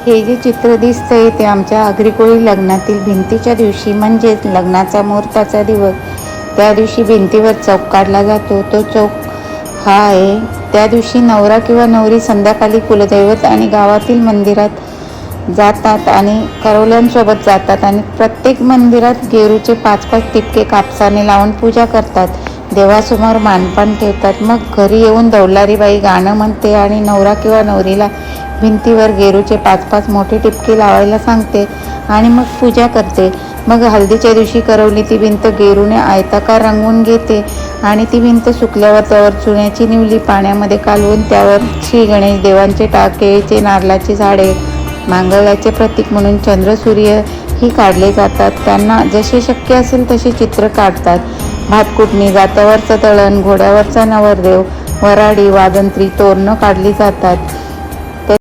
हे जे चित्र दिसतंय ते आमच्या आगरीकोळी लग्नातील भिंतीच्या दिवशी म्हणजेच लग्नाचा मुहूर्ताचा दिवस त्या दिवशी भिंतीवर चौक काढला जातो। तो चौक हा आहे त्या दिवशी नवरा किंवा नवरी संध्याकाळी कुलदैवत आणि गावातील मंदिरात जातात आणि करवल्यांसोबत जातात आणि प्रत्येक मंदिरात गेरूचे 5-5 टिपके कापसाने लावून पूजा करतात, देवासमोर मानपान ठेवतात। मग घरी येऊन दौलारी बाई गाणं म्हणते आणि नवरा किंवा नवरीला भिंतीवर गेरूचे 5-5 मोठे टिपके लावायला सांगते आणि मग पूजा करते। मग हळदीच्या दिवशी करवली ती भिंत गेरूने आयताकार रंगवून घेते आणि ती भिंत सुकल्यावर त्यावर चुन्याची निवली पाण्यामध्ये कालवून त्यावर श्री गणेश देवांचे टाक, केळीचे, नारळाची झाडे, मांगल्याचे प्रतीक म्हणून चंद्र सूर्य ही काढले जातात। त्यांना जसे शक्य असेल तसे चित्र काढतात। भातकुटणी, जात्यावरचं तळण, घोड्यावरचा नवरदेव, वराडी, वाजंत्री, तोरणं काढली जातात।